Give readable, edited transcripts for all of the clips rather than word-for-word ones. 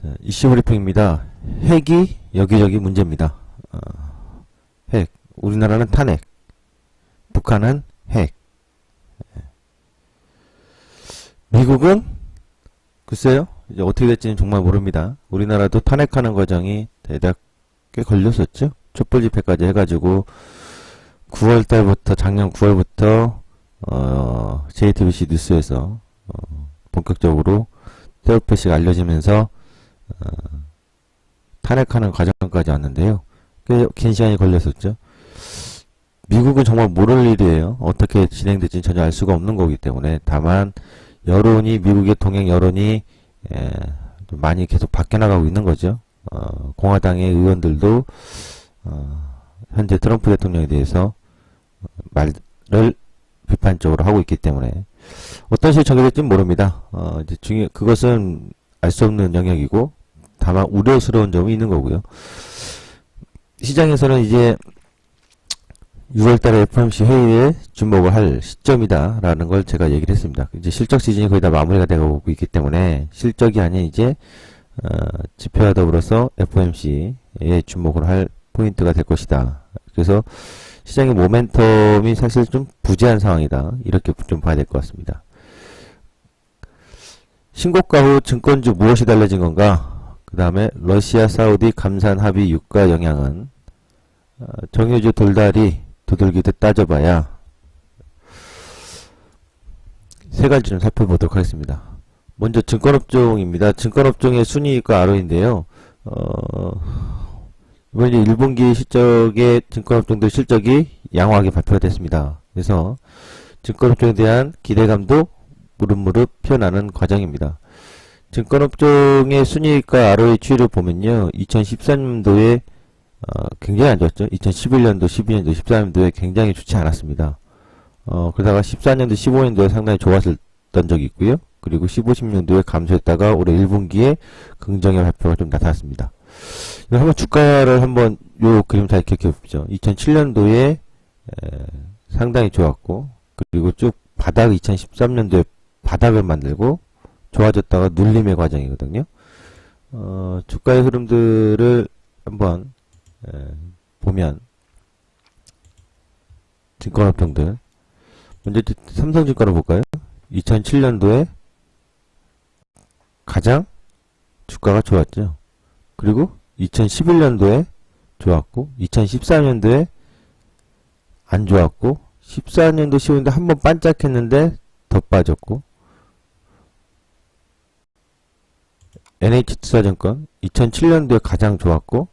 자, 이슈 브리핑입니다. 핵이 여기저기 문제입니다. 핵. 우리나라는 탄핵. 북한은 핵. 미국은 글쎄요. 이제 어떻게 될지는 정말 모릅니다. 우리나라도 탄핵하는 과정이 대략 꽤 걸렸었죠. 촛불 집회까지 해가지고 9월달부터 작년 9월부터 JTBC 뉴스에서 본격적으로 테러패시가 알려지면서 탄핵하는 과정까지 왔는데요. 꽤 긴 시간이 걸렸었죠. 미국은 정말 모를 일이에요. 어떻게 진행될지는 전혀 알 수가 없는 거기 때문에. 다만 여론이, 미국의 동행 여론이 좀 많이 계속 바뀌어나가고 있는 거죠. 공화당의 의원들도 현재 트럼프 대통령에 대해서 말을 비판적으로 하고 있기 때문에 어떤 식으로 전개될지는 모릅니다. 이제 그것은 알 수 없는 영역이고, 다만 우려스러운 점이 있는 거고요. 시장에서는 이제 6월달에 FOMC 회의에 주목을 할 시점이다라는 걸 제가 얘기를 했습니다. 이제 실적 시즌이 거의 다 마무리가 되고 있기 때문에 실적이 아닌 이제 지표와 더불어서 FOMC에 주목을 할 포인트가 될 것이다. 그래서 시장의 모멘텀이 사실 좀 부재한 상황이다. 이렇게 좀 봐야 될 것 같습니다. 신고가 후 증권주 무엇이 달라진 건가? 그 다음에 러시아, 사우디 감산 합의 유가 영향은 정유주 돌다리 두들기듯 따져봐야 세 가지 좀 살펴보도록 하겠습니다. 먼저 증권업종입니다. 증권업종의 순이익과 ROE인데요. 이번 1분기 실적의 증권업종들 실적이 양호하게 발표가 됐습니다. 그래서 증권업종에 대한 기대감도 무릎무릎 피어나는 과정입니다. 증권업종의 순이익과 ROE 추이를 보면요. 2014년도에 굉장히 안 좋았죠. 2011년도, 12년도, 13년도에 굉장히 좋지 않았습니다. 그러다가 14년도, 15년도에 상당히 좋았었던 적이 있고요. 그리고 15, 16년도에 감소했다가 올해 1분기에 긍정의 발표가 좀 나타났습니다. 한번 주가를 한번 요 그림 잘 기억해 보죠. 2007년도에 상당히 좋았고, 그리고 쭉 바닥 2013년도에 바닥을 만들고 좋아졌다가 눌림의 과정이거든요. 주가의 흐름들을 한번 보면 증권업종들 먼저 삼성증권을 볼까요? 2007년도에 가장 주가가 좋았죠. 그리고 2011년도에 좋았고 2014년도에 안 좋았고 14년도 15년도 한번 반짝했는데 더 빠졌고 NH투자증권 2007년도에 가장 좋았고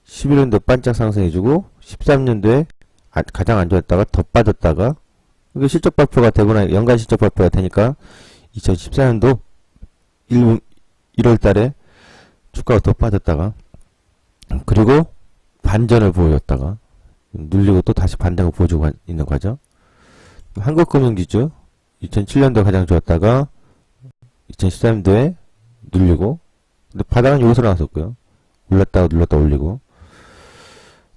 11년도에 반짝 상승해주고 13년도에 가장 안 좋았다가 더 빠졌다가 이게 실적 발표가 되거나 연간 실적 발표가 되니까 2014년도 1월달에 주가가 더 빠졌다가 그리고 반전을 보였다가 눌리고 또 다시 반등을 보여주고 있는 과정. 한국금융지주 2007년도에 가장 좋았다가 2013년도에 눌리고 근데 바닥은 여기서 나왔었고요. 올랐다가 눌렀다 올리고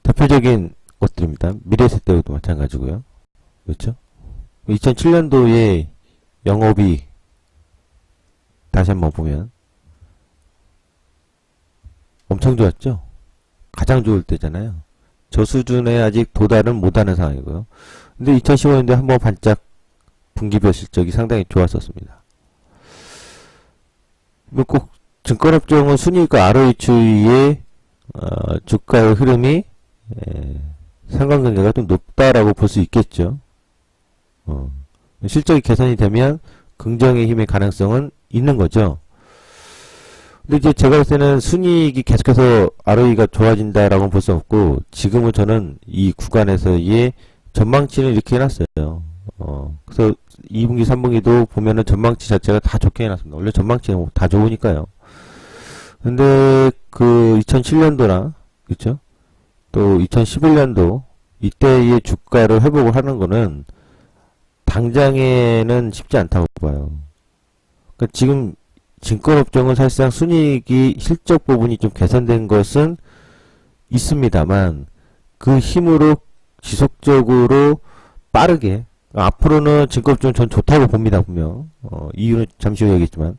대표적인 것들입니다. 미래에셋대우도 마찬가지고요. 그렇죠? 2007년도에 영업이 다시 한번 보면 엄청 좋았죠? 가장 좋을 때잖아요. 저 수준에 아직 도달은 못하는 상황이고요. 근데 2015년도에 한번 반짝 분기별 실적이 상당히 좋았었습니다. 꼭 증권업종은 순이익과 ROE 추이의 주가의 흐름이 상관관계가 좀 높다라고 볼 수 있겠죠. 실적이 개선이 되면 긍정의 힘의 가능성은 있는 거죠. 근데 이제 제가 볼 때는 순이익이 계속해서 ROE가 좋아진다라고는 볼 수 없고, 지금은 저는 이 구간에서의 전망치는 이렇게 해놨어요. 그래서 2분기, 3분기도 보면은 전망치 자체가 다 좋게 해놨습니다. 원래 전망치는 다 좋으니까요. 근데 그 2007년도나, 그쵸? 또 2011년도, 이때의 주가를 회복을 하는 거는 당장에는 쉽지 않다고 봐요. 그러니까 지금 증권업종은 사실상 순이익이 실적 부분이 좀 개선된 것은 있습니다만 그 힘으로 지속적으로 빠르게 앞으로는 증권업종은 전 좋다고 봅니다. 분명 이유는 잠시 후에 얘기했지만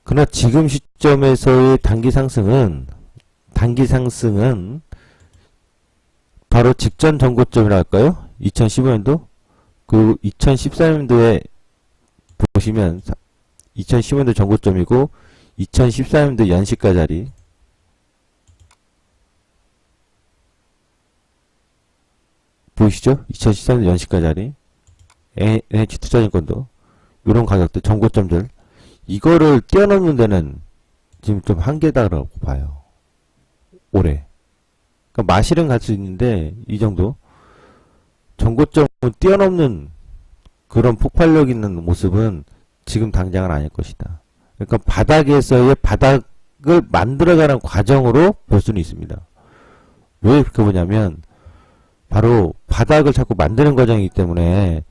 그러나 지금 시점에서의 단기 상승은 바로 직전 전고점이라 할까요? 2015년도? 그리고 2014년도에 보시면 2015년도 전고점이고 2014년도 연시가 자리 보이시죠? 2013년도 연시가 자리 NH투자증권도 이런 가격들 전고점들 이거를 뛰어넘는 데는 지금 좀 한계다라고 봐요. 올해. 그러니까 마실은 갈 수 있는데 이 정도 전고점을 뛰어넘는 그런 폭발력 있는 모습은 지금 당장은 아닐 것이다. 그러니까 바닥에서의 바닥을 만들어가는 과정으로 볼 수는 있습니다. 왜 그렇게 보냐면 바로 바닥을 자꾸 만드는 과정이기 때문에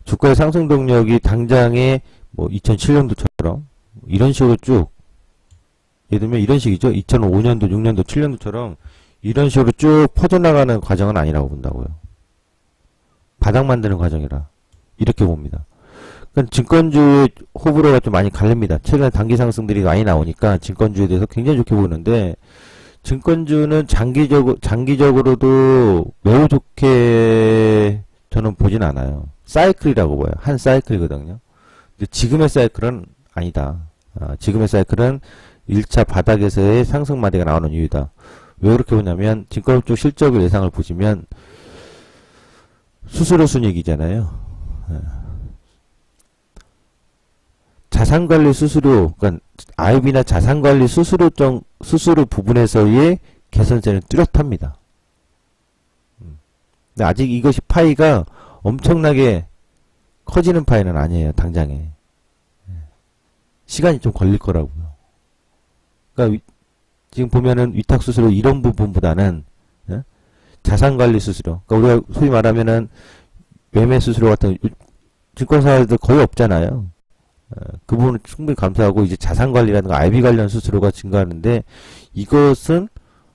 주가의 상승 동력이 당장에 뭐 2007년도처럼 이런 식으로 쭉 예를 들면 이런 식이죠. 2005년도, 6년도, 7년도처럼 이런 식으로 쭉 퍼져나가는 과정은 아니라고 본다고요. 바닥 만드는 과정이라 이렇게 봅니다. 그러니까 증권주의 호불호가 좀 많이 갈립니다. 최근에 단기 상승들이 많이 나오니까 증권주에 대해서 굉장히 좋게 보이는데 증권주는 장기적으로도 매우 좋게 저는 보진 않아요. 사이클이라고 봐요. 한 사이클이거든요. 근데 지금의 사이클은 아니다. 지금의 사이클은 1차 바닥에서의 상승 마디가 나오는 이유다. 왜 그렇게 보냐면 증권업 쪽 실적을 예상을 보시면 수수료 순이익이잖아요. 자산관리 수수료, 그러니까 IB나 자산관리 수수료 부분에서의 개선세는 뚜렷합니다. 근데 아직 이것이 파이가 엄청나게 커지는 파이는 아니에요. 당장에. 시간이 좀 걸릴 거라고요. 그러니까 지금 보면은 위탁 수수료 이런 부분보다는 자산관리 수수료, 그러니까 우리가 소위 말하면은 매매 수수료 같은 증권사들 거의 없잖아요. 그 부분은 충분히 감사하고 이제 자산관리라든가 IB 관련 수수료가 증가하는데 이것은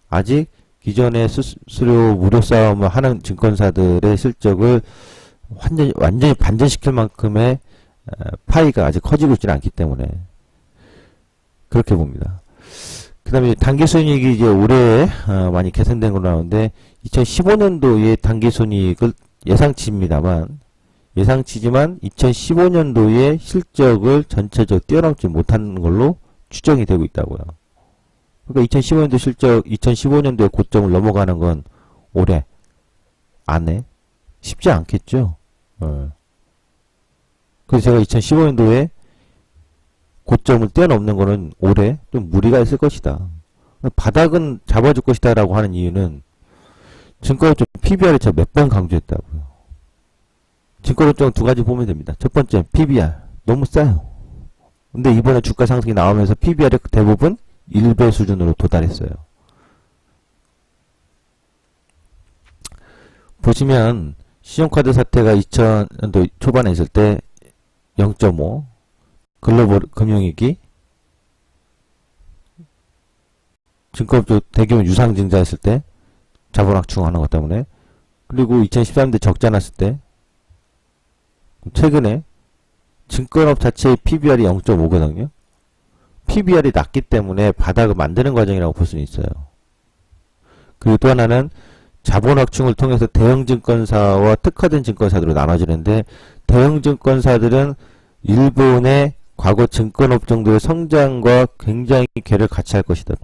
아직 기존의 수수료 무료 싸움을 하는 증권사들의 실적을 완전히 반전시킬 만큼의 파이가 아직 커지고 있지는 않기 때문에 그렇게 봅니다. 그 다음에 단기순이익이 이제 올해 많이 개선된 걸로 나오는데 2015년도의 단기순이익을 예상치지만 2015년도의 실적을 전체적으로 뛰어넘지 못하는 걸로 추정이 되고 있다고요. 그러니까 2015년도 실적, 2015년도의 고점을 넘어가는 건 올해 안에 쉽지 않겠죠. 그래서 제가 2015년도에 고점을 뛰어넘는 거는 올해 좀 무리가 있을 것이다. 바닥은 잡아줄 것이다 라고 하는 이유는 증권업종 PBR을 제가 몇 번 강조했다고요. 증권업종 두 가지 보면 됩니다. 첫 번째, PBR. 너무 싸요. 근데 이번에 주가 상승이 나오면서 PBR이 대부분 1배 수준으로 도달했어요. 보시면 신용카드 사태가 2000년도 초반에 있을 때 0.5, 글로벌 금융위기, 증권업종 대규모 유상증자했을 때 자본 확충하는 것 때문에, 그리고 2013년도 적자 났을 때, 최근에 증권업 자체의 PBR이 0.5거든요. PBR이 낮기 때문에 바닥을 만드는 과정이라고 볼 수는 있어요. 그리고 또 하나는 자본 확충을 통해서 대형 증권사와 특화된 증권사들로 나눠지는데, 대형 증권사들은 일본의 과거 증권업종들의 성장과 굉장히 궤를 같이 할 것이다.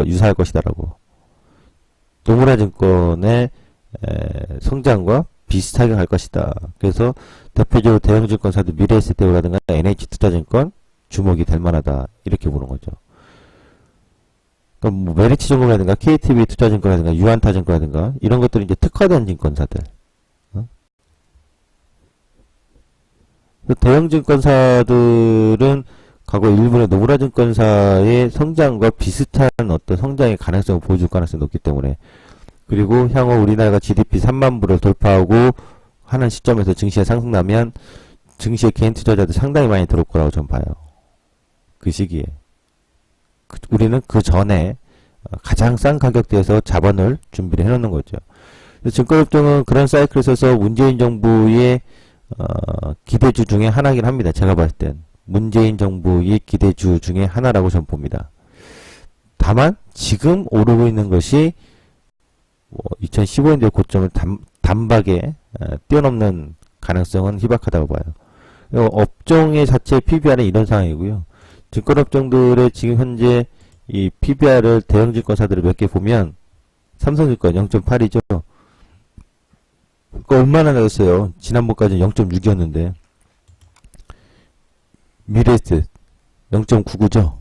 유사할 것이다라고. 노무라 증권의 성장과 비슷하게 갈 것이다. 그래서 대표적으로 대형 증권사들 미래에셋대우라든가 NH투자증권 주목이 될 만하다. 이렇게 보는 거죠. 그러니까 뭐 메리츠증권이라든가 KTB 투자증권이라든가 유한타증권이라든가 이런 것들이 이제 특화된 증권사들. 대형 증권사들은 과거 일본의 노무라 증권사의 성장과 비슷한 어떤 성장의 가능성을 보여줄 가능성이 높기 때문에, 그리고 향후 우리나라가 GDP 3만 불을 돌파하고 하는 시점에서 증시에 상승나면 증시에 개인 투자자들 상당히 많이 들어올 거라고 저는 봐요. 그 시기에. 우리는 그 전에 가장 싼 가격대에서 자본을 준비를 해놓는 거죠. 증권업종은 그런 사이클에 있어서 문재인 정부의 기대주 중에 하나이긴 합니다. 제가 봤을 땐. 문재인 정부의 기대주 중에 하나라고 저는 봅니다. 다만 지금 오르고 있는 것이 2015년도의 고점을 단박에 뛰어넘는 가능성은 희박하다고 봐요. 업종의 자체 PBR은 이런 상황이고요. 증권업종들의 지금 현재 이 PBR을 대형증권사들을 몇 개 보면 삼성증권 0.8이죠. 그거 얼마나 낮았어요? 지난번까지는 0.6이었는데 미래에셋 0.99죠.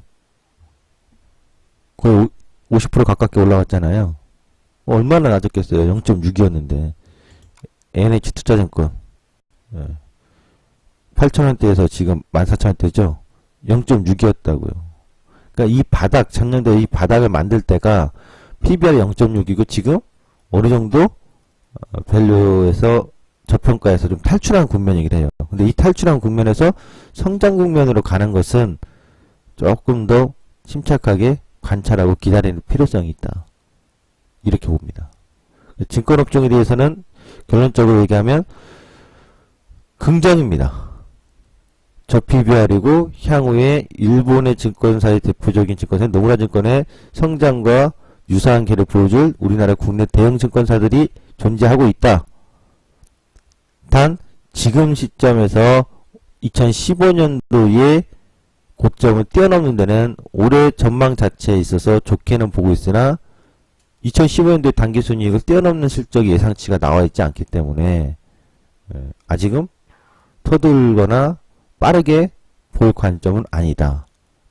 거의 50% 가깝게 올라갔잖아요. 얼마나 낮았겠어요? 0.6이었는데 NH투자증권 8,000원대에서 지금 14,000원대죠. 0.6이었다고요. 그러니까 이 바닥, 작년도에 이 바닥을 만들 때가 PBR 0.6이고 지금 어느 정도 밸류에서 저평가에서 좀 탈출한 국면이긴 해요. 근데 이 탈출한 국면에서 성장 국면으로 가는 것은 조금 더 침착하게 관찰하고 기다리는 필요성이 있다. 이렇게 봅니다. 증권업종에 대해서는 결론적으로 얘기하면 긍정입니다. 저PBR이고 향후에 일본의 증권사의 대표적인 증권사인 노무라증권의 성장과 유사한 궤를 보여줄 우리나라 국내 대형 증권사들이 존재하고 있다. 단 지금 시점에서 2015년도의 고점을 뛰어넘는 데는 올해 전망 자체에 있어서 좋게는 보고 있으나 2015년도의 단기순이익을 뛰어넘는 실적이 예상치가 나와 있지 않기 때문에 아직은 터들거나 빠르게 볼 관점은 아니다.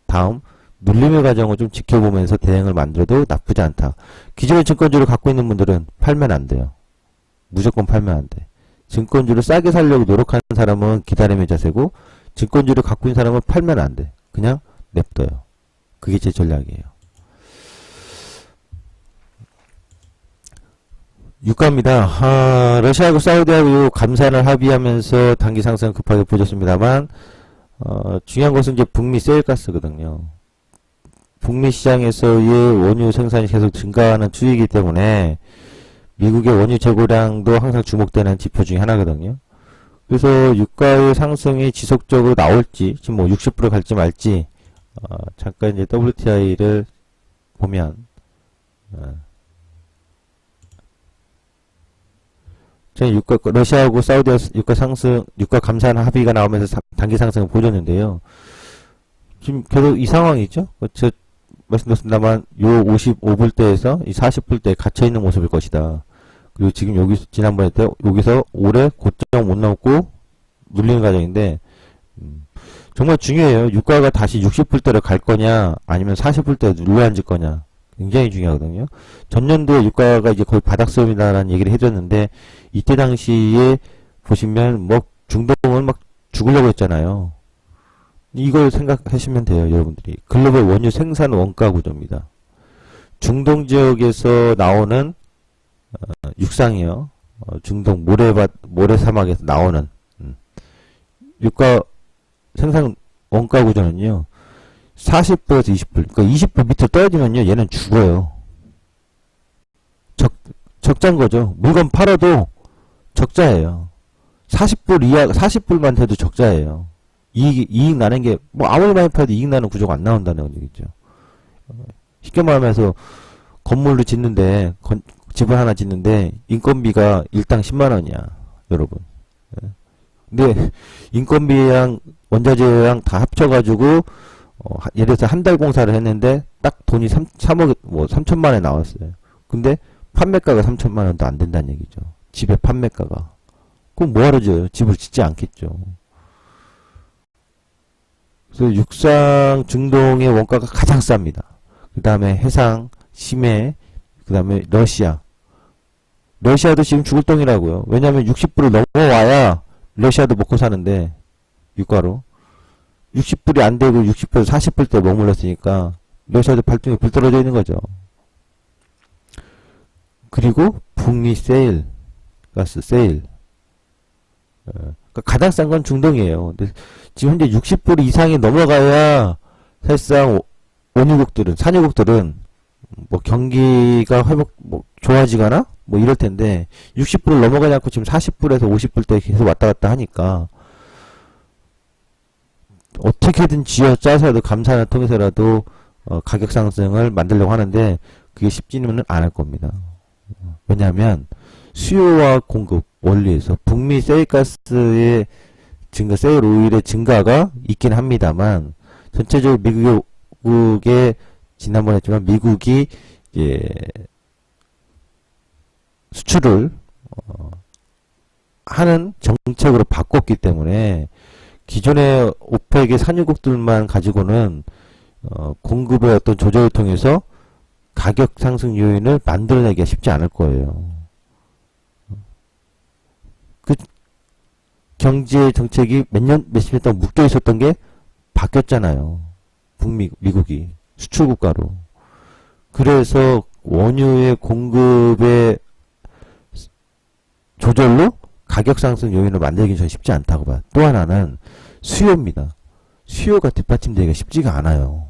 다음 눌림의 과정을 좀 지켜보면서 대응을 만들어도 나쁘지 않다. 기존의 증권주를 갖고 있는 분들은 팔면 안 돼요. 무조건 팔면 안 돼. 증권주를 싸게 살려고 노력하는 사람은 기다림의 자세고 증권주를 갖고 있는 사람은 팔면 안 돼. 그냥 냅둬요. 그게 제 전략이에요. 유가입니다. 러시아하고 사우디하고 감산을 합의하면서 단기 상승 급하게 보였습니다만 중요한 것은 이제 북미 세일가스거든요. 북미 시장에서의 원유 생산이 계속 증가하는 추이이기 때문에 미국의 원유 재고량도 항상 주목되는 지표 중에 하나거든요. 그래서 유가의 상승이 지속적으로 나올지, 지금 뭐 60% 갈지 말지, 잠깐 이제 WTI를 보면, 저는 러시아하고 사우디아 유가 상승, 유가 감산 합의가 나오면서 단기 상승을 보였는데요. 지금 계속 이 상황이죠? 저 말씀드렸습니다만, 요 55불대에서 이 40불대에 갇혀있는 모습일 것이다. 그리고 지금 여기서, 지난번에 때, 여기서 올해 고점 못 넘고 눌리는 과정인데, 정말 중요해요. 유가가 다시 60불대로 갈 거냐, 아니면 40불대에 눌러앉을 거냐. 굉장히 중요하거든요. 전년도에 유가가 이제 거의 바닥섬이다라는 얘기를 해줬는데, 이때 당시에 보시면, 뭐, 중동은 막 죽으려고 했잖아요. 이걸 생각하시면 돼요, 여러분들이. 글로벌 원유 생산 원가 구조입니다. 중동 지역에서 나오는 육상이요. 중동 모래사막에서 나오는 유가 생산 원가 구조는요. 40불에서 20불. 그러니까 20불 밑으로 떨어지면요. 얘는 죽어요. 적자인 거죠. 물건 팔아도 적자예요. 40불 이하, 40불만 해도 적자예요. 이익 나는 게, 뭐, 아무리 많이 팔아도 이익 나는 구조가 안 나온다는 얘기죠. 쉽게 말하면서, 건물을 짓는데, 집을 하나 짓는데, 인건비가 일당 10만원이야, 여러분. 근데, 인건비랑, 원자재랑 다 합쳐가지고, 예를 들어서 한 달 공사를 했는데, 딱 돈이 3억, 뭐, 3천만원에 나왔어요. 근데, 판매가가 3천만원도 안 된다는 얘기죠. 집의 판매가가. 그럼 뭐하러 지어요? 집을 짓지 않겠죠. 그래서 육상 중동의 원가가 가장 쌉니다. 그 다음에 해상, 심해, 그 다음에 러시아. 러시아도 지금 죽을 똥이라고요. 왜냐하면 60불을 넘어와야 러시아도 먹고 사는데 유가로 60불이 안 되고 60불, 40불대 머물렀으니까 러시아도 발등에 불 떨어져 있는 거죠. 그리고 북미 세일, 가스 세일. 그러니까 가장 싼 건 중동이에요. 근데 지금 현재 60불 이상이 넘어가야 사실상 원유국들은, 산유국들은 뭐 경기가 회복, 뭐 좋아지거나 뭐 이럴 텐데 60불을 넘어가지 않고 지금 40불에서 50불대 계속 왔다 갔다 하니까 어떻게든 쥐어짜서라도 감산을 통해서라도 가격 상승을 만들려고 하는데 그게 쉽지는 않을 겁니다. 왜냐하면 수요와 공급 원리에서 북미 세일가스의 증가, 세일 오일의 증가가 있긴 합니다만 전체적으로 미국의 지난번에 했지만 미국이 이제 수출을 하는 정책으로 바꿨기 때문에 기존의 오펙의 산유국들만 가지고는 공급의 어떤 조절을 통해서 가격 상승 요인을 만들어내기가 쉽지 않을 거예요. 그 경제 정책이 몇십 년 동안 묶여 있었던 게 바뀌었잖아요. 미국이 수출 국가로. 그래서 원유의 공급의 조절로 가격 상승 요인을 만들기 전 쉽지 않다고 봐요. 또 하나는 수요입니다. 수요가 뒷받침되기가 쉽지가 않아요.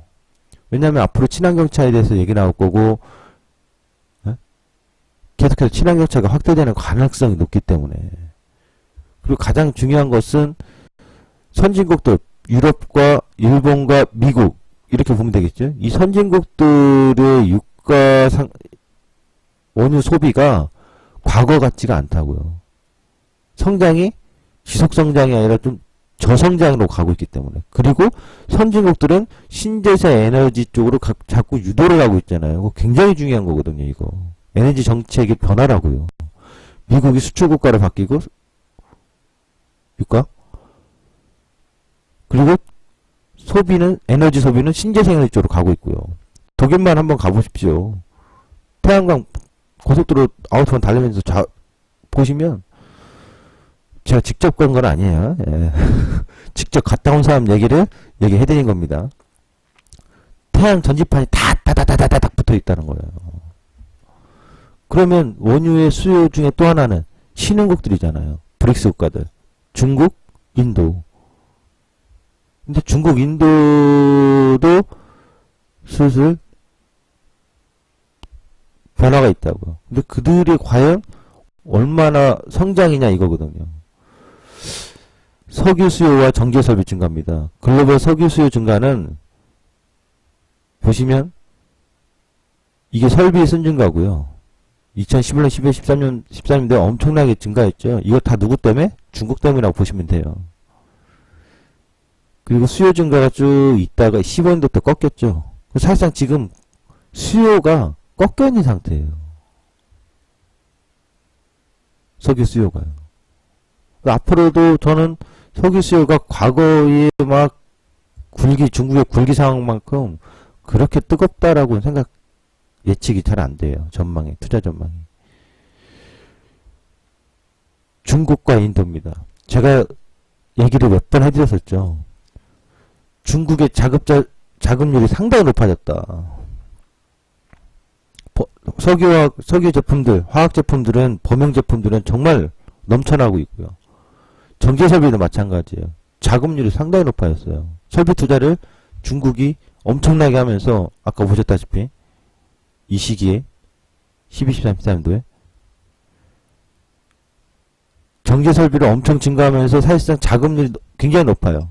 왜냐하면 앞으로 친환경 차에 대해서 얘기 나올 거고 계속해서 친환경 차가 확대되는 가능성이 높기 때문에 그리고 가장 중요한 것은 선진국들 유럽과 일본과 미국 이렇게 보면 되겠죠. 이 선진국들의 유가 원유 소비가 과거 같지가 않다고요. 성장이 지속성장이 아니라 좀 저성장으로 가고 있기 때문에. 그리고 선진국들은 신재생 에너지 쪽으로 자꾸 유도를 하고 있잖아요. 그거 굉장히 중요한 거거든요, 이거. 에너지 정책의 변화라고요. 미국이 수출국가로 바뀌고, 유가? 그리고 에너지 소비는 신재생 에너지 쪽으로 가고 있고요. 독일만 한번 가보십시오. 태양광 고속도로 아우토만 달리면서 보시면, 제가 직접 간 건 아니에요. 예. 직접 갔다 온 사람 얘기해드린 겁니다. 태양 전지판이 다다다다다닥 붙어 있다는 거예요. 그러면 원유의 수요 중에 또 하나는 신흥국들이잖아요. 브릭스 국가들. 중국, 인도. 근데 중국, 인도도 슬슬 변화가 있다고요. 근데 그들이 과연 얼마나 성장이냐 이거거든요. 석유 수요와 정제 설비 증가입니다. 글로벌 석유 수요 증가는 보시면 이게 설비의 선증가고요. 2011년, 12년, 13년, 13년대 엄청나게 증가했죠. 이거 다 누구 때문에? 중국 때문이라고 보시면 돼요. 그리고 수요 증가가 쭉 있다가 15년도 때 꺾였죠. 사실상 지금 수요가 꺾여 있는 상태예요. 석유 수요가요. 앞으로도 저는 석유 수요가 과거에 막 중국의 굴기 상황만큼 그렇게 뜨겁다라고 예측이 잘 안 돼요. 투자 전망이. 중국과 인도입니다. 제가 얘기를 몇 번 해드렸었죠. 중국의 자금률이 상당히 높아졌다. 석유 제품들, 화학 제품들은, 범용 제품들은 정말 넘쳐나고 있고요. 정제 설비도 마찬가지예요. 자금률이 상당히 높아졌어요. 설비 투자를 중국이 엄청나게 하면서 아까 보셨다시피 이 시기에 12, 13, 14년도에 정제 설비를 엄청 증가하면서 사실상 자금률이 굉장히 높아요.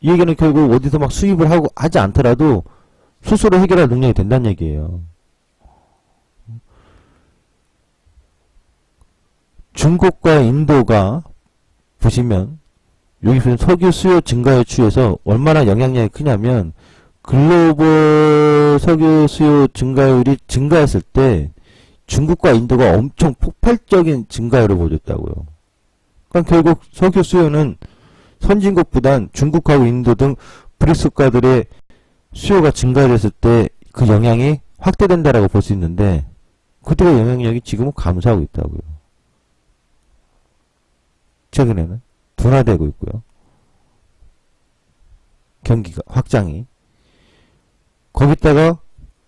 이 얘기는 결국 어디서 막 수입을 하지 않더라도 스스로 해결할 능력이 된다는 얘기예요. 중국과 인도가 보시면 여기 보면 석유 수요 증가에 취해서 얼마나 영향력이 크냐면 글로벌 석유 수요 증가율이 증가했을 때 중국과 인도가 엄청 폭발적인 증가율을 보여줬다고요. 그러니까 결국 석유 수요는 선진국보단 중국하고 인도 등 브릭스 국가들의 수요가 증가됐을 때 그 영향이 확대된다라고 볼 수 있는데 그들의 영향력이 지금은 감소하고 있다고요. 최근에는 둔화되고 있고요. 경기가 확장이 거기다가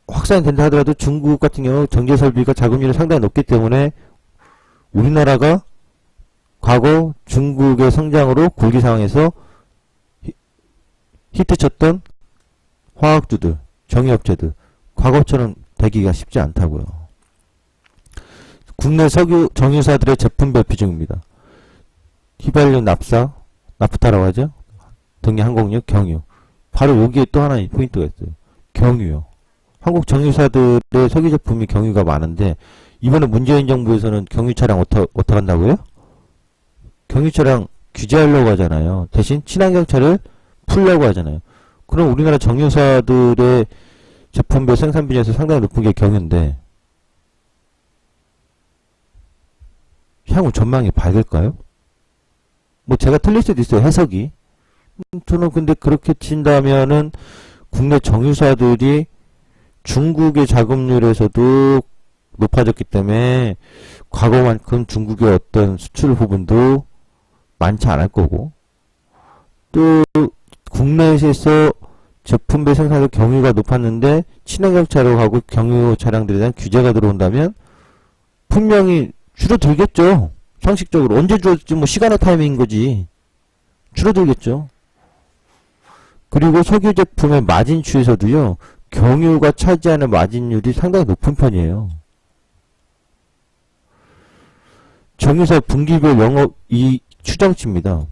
확산이 된다 하더라도 중국 같은 경우 정제 설비가 자금률이 상당히 높기 때문에 우리나라가 과거 중국의 성장으로 굴기 상황에서 히트쳤던 화학주들, 정유업체들 과거처럼 되기가 쉽지 않다고요. 국내 석유 정유사들의 제품별 비중입니다. 휘발유 납사, 나프타라고 하죠. 동해항공유, 경유. 바로 여기에 또 하나 포인트가 있어요. 경유요. 한국 정유사들의 석유 제품이 경유가 많은데 이번에 문재인 정부에서는 경유 차량 어떻게 한다고요? 경유 차량 규제하려고 하잖아요. 대신 친환경차를 풀려고 하잖아요. 그럼 우리나라 정유사들의 제품별 생산 비중에서 상당히 높은 게 경유인데 향후 전망이 밝을까요? 뭐 제가 틀릴 수도 있어요. 해석이. 저는 근데 그렇게 친다면은 국내 정유사들이 중국의 자금률에서도 높아졌기 때문에 과거만큼 중국의 어떤 수출 부분도 많지 않을 거고 또 국내에서 제품별 생산의 경유가 높았는데 친환경차로 하고 경유 차량들에 대한 규제가 들어온다면 분명히 줄어들겠죠. 상식적으로 언제 줄어들지 뭐 시간의 타이밍인 거지. 줄어들겠죠. 그리고 석유 제품의 마진추에서도요. 경유가 차지하는 마진율이 상당히 높은 편이에요. 정유사 분기별 영업이익 추정치입니다.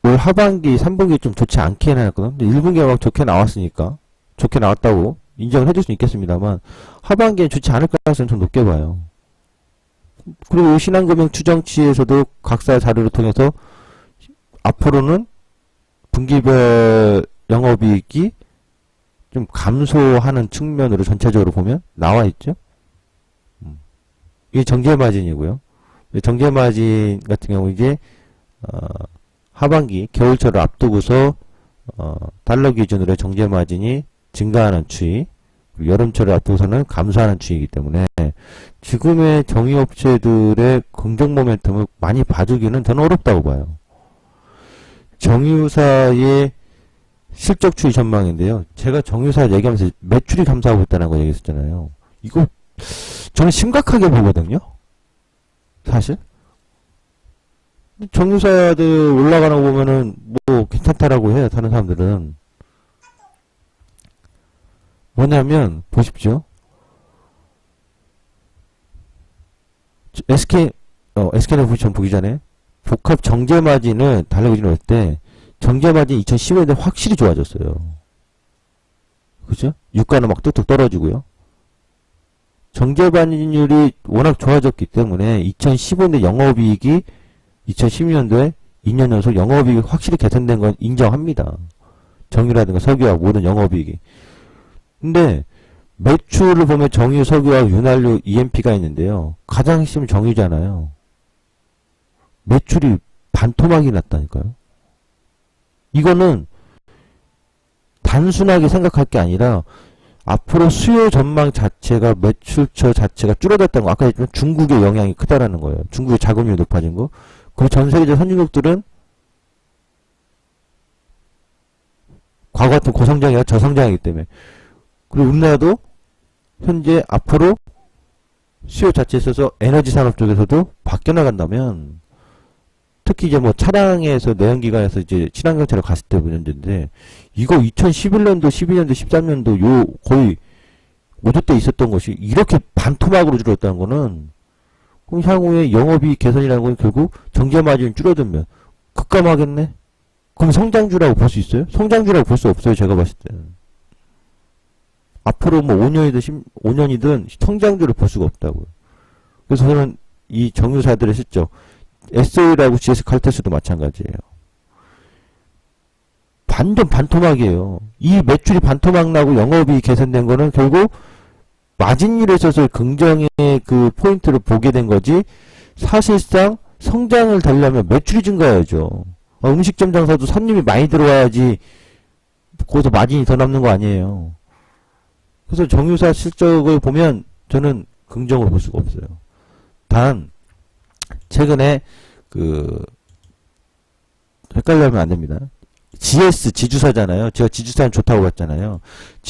올 하반기 3분기 좀 좋지 않게 나왔거든요. 1분기가 막 좋게 나왔으니까 좋게 나왔다고 인정을 해줄 수 있겠습니다만 하반기엔 좋지 않을 가능성은 좀 높게 봐요. 그리고 신한금융 추정치에서도 각사 자료를 통해서 앞으로는 분기별 영업이익이 좀 감소하는 측면으로 전체적으로 보면 나와 있죠. 이게 정제마진이고요. 정제마진 같은 경우 이제 하반기 겨울철을 앞두고서 달러 기준으로 정제마진이 증가하는 추이, 여름철을 앞두고서는 감소하는 추이이기 때문에 지금의 정유업체들의 긍정 모멘텀을 많이 봐주기는 저는 어렵다고 봐요. 정유사의 실적 추이 전망인데요. 제가 정유사 얘기하면서 매출이 감소하고 있다는 거 얘기했었잖아요. 이거 저는 심각하게 보거든요. 사실 정유사들 올라가는 거 보면은 뭐 괜찮다라고 해요. 다른 사람들은 뭐냐면 보십시오. SK는 보기 전에 복합 정제 마진을 달러 기준으로 할 때 정제 마진 2015년에 확실히 좋아졌어요. 그죠? 유가는 막 뚝뚝 떨어지고요. 정제 마진율이 워낙 좋아졌기 때문에 2015년에 영업이익이 2012년도에 2년 연속 영업이익이 확실히 개선된 건 인정합니다. 정유라든가 석유와 모든 영업이익이. 근데 매출을 보면 정유, 석유와 윤활유, EMP가 있는데요. 가장 핵심은 정유잖아요. 매출이 반토막이 났다니까요. 이거는 단순하게 생각할 게 아니라 앞으로 수요 전망 자체가 매출처 자체가 줄어들었다는 거. 아까 했지만 중국의 영향이 크다라는 거예요. 중국의 자금률이 높아진 거. 그리고 전 세계적 선진국들은 과거 같은 고성장이 아니라 저성장이기 때문에. 그리고 우리나라도 현재 앞으로 수요 자체에 있어서 에너지 산업 쪽에서도 바뀌어 나간다면 특히 이제 뭐 차량에서 내연기관에서 이제 친환경차를 갔을 때 문제인데 이거 2011년도, 12년도, 13년도 요 거의 5조 때 있었던 것이 이렇게 반토막으로 줄었다는 거는 그럼 향후에 영업이익 개선이라는 건 결국 정제 마진이 줄어들면 급감하겠네? 그럼 성장주라고 볼 수 있어요? 성장주라고 볼 수 없어요. 제가 봤을 때는. 앞으로 뭐 5년이든 성장주를 볼 수가 없다고요. 그래서 저는 이 정유사들의 실적 SOE라고 GS 칼텍스도 마찬가지예요. 반전 반토막이에요. 이 매출이 반토막 나고 영업이 개선된 거는 결국 마진율에 있어서 긍정의 그 포인트를 보게 된 거지 사실상 성장을 달려면 매출이 증가해야죠. 음식점 장사도 손님이 많이 들어와야지 거기서 마진이 더 남는 거 아니에요. 그래서 정유사 실적을 보면 저는 긍정으로 볼 수가 없어요. 단 최근에 헷갈려하면 안 됩니다. GS 지주사잖아요. 제가 지주사는 좋다고 봤잖아요.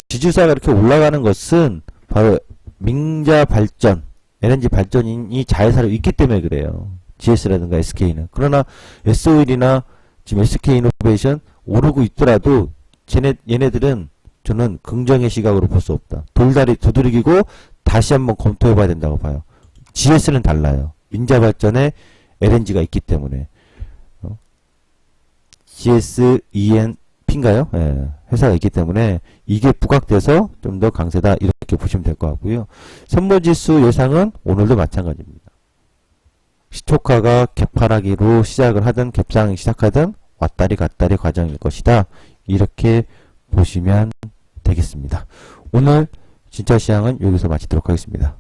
지주사가 이렇게 올라가는 것은 바로 민자 발전, LNG 발전이 자회사로 있기 때문에 그래요. GS라든가 SK는. 그러나 SO일이나 지금 SK이노베이션 오르고 있더라도 얘네들은 저는 긍정의 시각으로 볼 수 없다. 돌다리 두드리기고 다시 한번 검토해봐야 된다고 봐요. GS는 달라요. 민자발전의 LNG가 있기 때문에 GSENP인가요? 예, 회사가 있기 때문에 이게 부각돼서 좀 더 강세다 이렇게 보시면 될 것 같고요. 선물지수 예상은 오늘도 마찬가지입니다. 시초가가 개파라기로 시작을 하든 갭상이 시작하든 왔다리 갔다리 과정일 것이다. 이렇게 보시면 되겠습니다. 오늘 진짜 시황은 여기서 마치도록 하겠습니다.